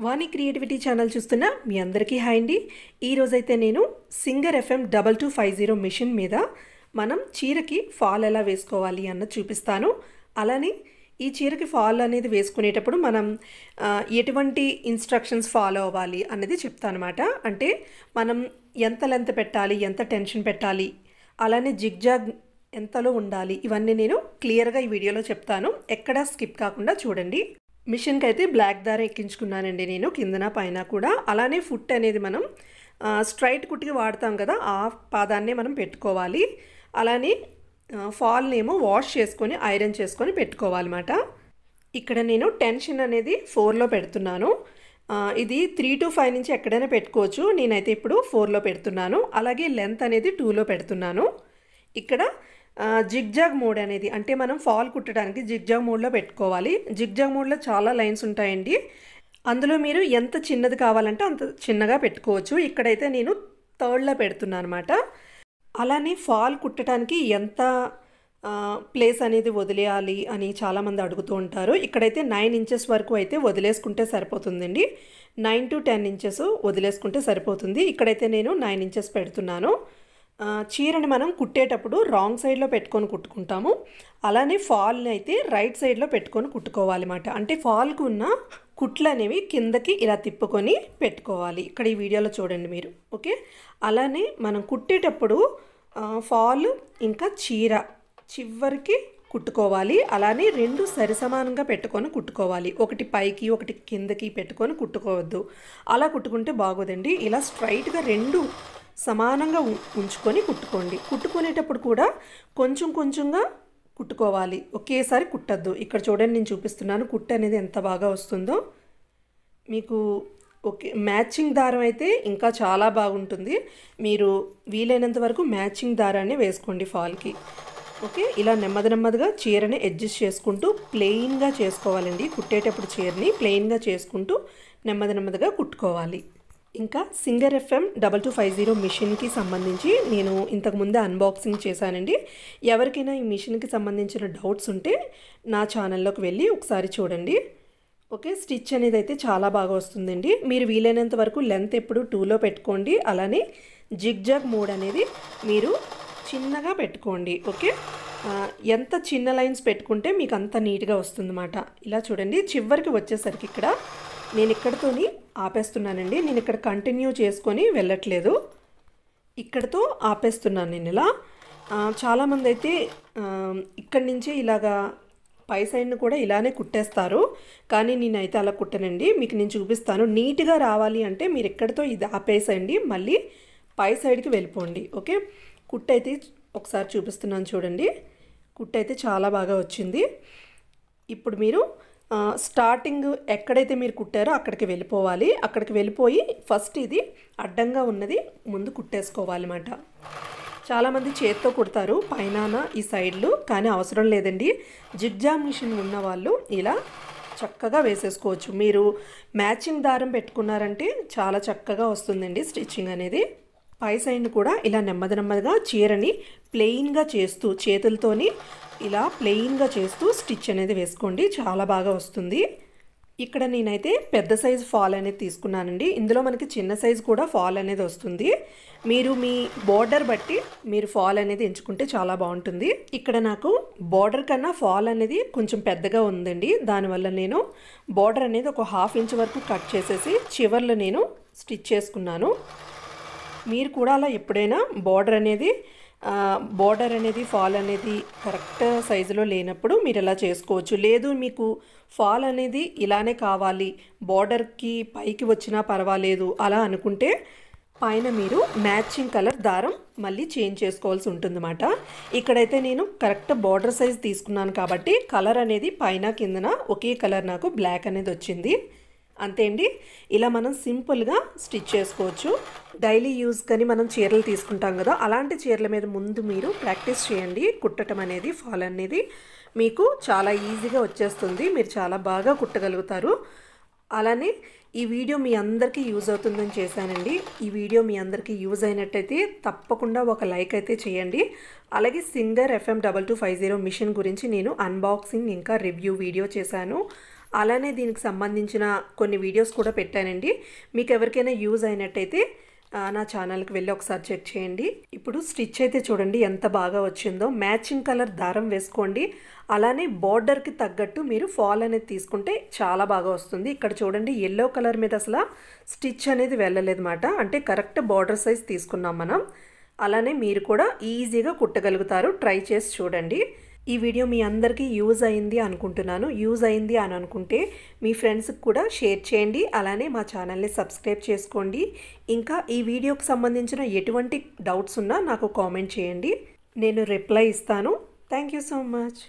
వాణి creativity channel చూస్తున్న మీ అందరికీ hi అండి. ఈరోజైతే నేను సింగర్ FM 2250 మిషన్ మీద మనం చీరకి ఫాల్ ఎలా వేసుకోవాలి అన్నది చూపిస్తాను. అలానే ఈ చీరకి ఫాల్ అనేది వేసుకునేటప్పుడు మనం ఎటువంటి ఇన్స్ట్రక్షన్స్ ఫాలో అవ్వాలి అన్నది చెప్తాను అనమాట. అంటే మనం ఎంత లెంత్ పెట్టాలి, ఎంత టెన్షన్ పెట్టాలి, అలానే జిగ్జాగ్ ఎంతలో ఉండాలి, ఇవన్నీ నేను క్లియర్గా ఈ వీడియోలో చెప్తాను. ఎక్కడా స్కిప్ కాకుండా చూడండి. మిషన్కి అయితే బ్లాక్ దారం ఎక్కించుకున్నానండి నేను, కిందన పైన కూడా. అలానే ఫుట్ అనేది మనం స్ట్రైట్ కుట్టికి వాడతాం కదా, ఆ పాదాన్నే మనం పెట్టుకోవాలి. అలానే ఫాల్ని ఏమో వాష్ చేసుకొని ఐరన్ చేసుకొని పెట్టుకోవాలన్నమాట. ఇక్కడ నేను టెన్షన్ అనేది 4లో పెడుతున్నాను. ఇది 3 to 5 నుంచి ఎక్కడైనా పెట్టుకోవచ్చు. నేనైతే ఇప్పుడు 4లో పెడుతున్నాను. అలాగే లెంత్ అనేది 2లో పెడుతున్నాను. ఇక్కడ జిగ్జాగ్ మోడ్ అనేది అంటే మనం ఫాల్ కుట్టడానికి జిగ్జాగ్ మోడ్లో పెట్టుకోవాలి. జిగ్జాగ్ మోడ్లో చాలా లైన్స్ ఉంటాయండి. అందులో మీరు ఎంత చిన్నది కావాలంటే అంత చిన్నగా పెట్టుకోవచ్చు. ఇక్కడైతే నేను 3లో పెడుతున్నాను అనమాట. అలానే ఫాల్ కుట్టడానికి ఎంత ప్లేస్ అనేది వదిలేయాలి అని చాలామంది అడుగుతూ ఉంటారు. ఇక్కడైతే 9 inches వరకు అయితే వదిలేసుకుంటే సరిపోతుందండి. 9 to 10 inches వదిలేసుకుంటే సరిపోతుంది. ఇక్కడైతే నేను 9 inches పెడుతున్నాను. చీరని మనం కుట్టేటప్పుడు రాంగ్ సైడ్లో పెట్టుకొని కుట్టుకుంటాము. అలానే ఫాల్ని అయితే రైట్ సైడ్లో పెట్టుకొని కుట్టుకోవాలన్నమాట. అంటే ఫాల్కు ఉన్న కుట్లు అనేవి కిందకి ఇలా తిప్పుకొని పెట్టుకోవాలి. ఇక్కడ ఈ వీడియోలో చూడండి మీరు. ఓకే, అలానే మనం కుట్టేటప్పుడు ఫాల్ ఇంకా చీర చివరికి కుట్టుకోవాలి. అలానే 2 సరిసమానంగా పెట్టుకొని కుట్టుకోవాలి. ఒకటి పైకి ఒకటి కిందకి పెట్టుకొని కుట్టుకోవద్దు. అలా కుట్టుకుంటే బాగోదండి. ఇలా స్ట్రైట్గా 2 సమానంగా ఉంచుకొని కుట్టుకోండి. కుట్టుకునేటప్పుడు కూడా కొంచెం కొంచెంగా కుట్టుకోవాలి, ఒకేసారి కుట్టద్దు. ఇక్కడ చూడండి, నేను చూపిస్తున్నాను కుట్టు అనేది ఎంత బాగా వస్తుందో మీకు. ఓకే, మ్యాచింగ్ దారం అయితే ఇంకా చాలా బాగుంటుంది. మీరు వీలైనంత వరకు మ్యాచింగ్ దారాన్ని వేసుకోండి ఫాల్కి. ఓకే, ఇలా నెమ్మదిగా చీరని అడ్జస్ట్ చేసుకుంటూ ప్లెయిన్గా చేసుకోవాలండి. కుట్టేటప్పుడు చీరని ప్లెయిన్గా చేసుకుంటూ నెమ్మదిగా కుట్టుకోవాలి. ఇంకా సింగర్ FM 2250 మిషన్కి సంబంధించి నేను ఇంతకుముందే అన్బాక్సింగ్ చేశానండి. ఎవరికైనా ఈ మిషన్కి సంబంధించిన డౌట్స్ ఉంటే నా ఛానల్లోకి వెళ్ళి ఒకసారి చూడండి. ఓకే, స్టిచ్ అనేది అయితే చాలా బాగా వస్తుందండి. మీరు వీలైనంత వరకు లెంత్ ఎప్పుడు 2లో పెట్టుకోండి. అలానే జిగ్జాగ్ మోడ్ అనేది మీరు చిన్నగా పెట్టుకోండి. ఓకే, ఎంత చిన్న లైన్స్ పెట్టుకుంటే మీకు అంత నీట్గా వస్తుందన్నమాట. ఇలా చూడండి, చివరికి వచ్చేసరికి ఇక్కడ నేను ఇక్కడతోని ఆపేస్తున్నానండి. నేను ఇక్కడ కంటిన్యూ చేసుకొని వెళ్ళట్లేదు, ఇక్కడతో ఆపేస్తున్నాను నేను ఇలా. చాలామంది అయితే ఇక్కడి నుంచి ఇలాగా పై సైడ్ను కూడా ఇలానే కుట్టేస్తారు. కానీ నేనైతే అలా కుట్టనండి. మీకు నేను చూపిస్తాను. నీట్గా రావాలి అంటే మీరు ఇక్కడతో ఇది ఆపేసండి, మళ్ళీ పై సైడ్కి వెళ్ళిపోండి. ఓకే, కుట్టు అయితే ఒకసారి చూపిస్తున్నాను చూడండి. కుట్టు అయితే చాలా బాగా వచ్చింది. ఇప్పుడు మీరు స్టార్టింగ్ ఎక్కడైతే మీరు కుట్టారో అక్కడికి వెళ్ళిపోవాలి. అక్కడికి వెళ్ళిపోయి ఫస్ట్ ఇది అడ్డంగా ఉన్నది ముందు కుట్టేసుకోవాలన్నమాట. చాలామంది చేత్తో కుడతారు పైన ఈ సైడ్లు, కానీ అవసరం లేదండి. జిగ్జాగ్ మిషన్ ఉన్న వాళ్ళు ఇలా చక్కగా వేసేసుకోవచ్చు. మీరు మ్యాచింగ్ దారం పెట్టుకున్నారంటే చాలా చక్కగా వస్తుందండి స్టిచ్చింగ్ అనేది. పై సైడ్ని కూడా ఇలా నెమ్మదిగా చీరని ప్లెయిన్గా చేస్తూ చేతులతోని ఇలా ప్లెయిన్గా చేస్తూ స్టిచ్ అనేది వేసుకోండి, చాలా బాగా వస్తుంది. ఇక్కడ నేనైతే పెద్ద సైజు ఫాల్ అనేది తీసుకున్నానండి. ఇందులో మనకి చిన్న సైజు కూడా ఫాల్ అనేది వస్తుంది. మీరు మీ బోర్డర్ బట్టి మీరు ఫాల్ అనేది ఎంచుకుంటే చాలా బాగుంటుంది. ఇక్కడ నాకు బోర్డర్ కన్నా ఫాల్ అనేది కొంచెం పెద్దగా ఉందండి. దానివల్ల నేను బోర్డర్ అనేది ఒక 1/2 inch వరకు కట్ చేసేసి చివర్లో నేను స్టిచ్ చేసుకున్నాను. మీరు కూడా అలా ఎప్పుడైనా బోర్డర్ అనేది ఫాల్ అనేది కరెక్ట్ సైజులో లేనప్పుడు మీరు ఇలా చేసుకోవచ్చు. లేదు మీకు ఫాల్ అనేది ఇలానే కావాలి, బోర్డర్కి పైకి వచ్చినా పర్వాలేదు అలా అనుకుంటే పైన మీరు మ్యాచింగ్ కలర్ దారం మళ్ళీ చేంజ్ చేసుకోవాల్సి ఉంటుందన్నమాట. ఇక్కడైతే నేను కరెక్ట్ బోర్డర్ సైజ్ తీసుకున్నాను కాబట్టి కలర్ అనేది పైన కిందన ఒకే కలర్ నాకు బ్లాక్ అనేది వచ్చింది. అంతే అండి, ఇలా మనం సింపుల్గా స్టిచ్ చేసుకోవచ్చు. డైలీ యూజ్ కానీ మనం చీరలు తీసుకుంటాం కదా, అలాంటి చీరల మీద ముందు మీరు ప్రాక్టీస్ చేయండి. కుట్టడం అనేది ఫాల్ అనేది మీకు చాలా ఈజీగా వచ్చేస్తుంది. మీరు చాలా బాగా కుట్టగలుగుతారు. అలానే ఈ వీడియో మీ అందరికీ యూజ్ అవుతుందని చేశానండి. ఈ వీడియో మీ అందరికీ యూజ్ అయినట్టయితే తప్పకుండా ఒక లైక్ అయితే చేయండి. అలాగే సింగర్ FM 2250 మిషన్ గురించి నేను అన్బాక్సింగ్ ఇంకా రివ్యూ వీడియో చేశాను. అలానే దీనికి సంబంధించిన కొన్ని వీడియోస్ కూడా పెట్టానండి. మీకు ఎవరికైనా యూజ్ అయినట్టయితే నా ఛానల్కి వెళ్ళి ఒకసారి చెక్ చేయండి. ఇప్పుడు స్టిచ్ అయితే చూడండి ఎంత బాగా వచ్చిందో. మ్యాచింగ్ కలర్ దారం వేసుకోండి. అలానే బార్డర్కి తగ్గట్టు మీరు ఫాల్ అనేది తీసుకుంటే చాలా బాగా వస్తుంది. ఇక్కడ చూడండి ఎల్లో కలర్ మీద అసలు స్టిచ్ అనేది వెళ్ళలేదు మాట, అంటే కరెక్ట్ బార్డర్ సైజ్ తీసుకున్నాం మనం. అలానే మీరు కూడా ఈజీగా కుట్టగలుగుతారు. ట్రై చేసి చూడండి. ఈ వీడియో మీ అందరికీ యూజ్ అయింది అనుకుంటున్నాను. యూజ్ అయింది అని అనుకుంటే మీ ఫ్రెండ్స్కి కూడా షేర్ చేయండి. అలానే మా ఛానల్ని సబ్స్క్రైబ్ చేసుకోండి. ఇంకా ఈ వీడియోకి సంబంధించిన ఎటువంటి డౌట్స్ ఉన్నా నాకు కామెంట్ చేయండి, నేను రిప్లై ఇస్తాను. Thank you so much.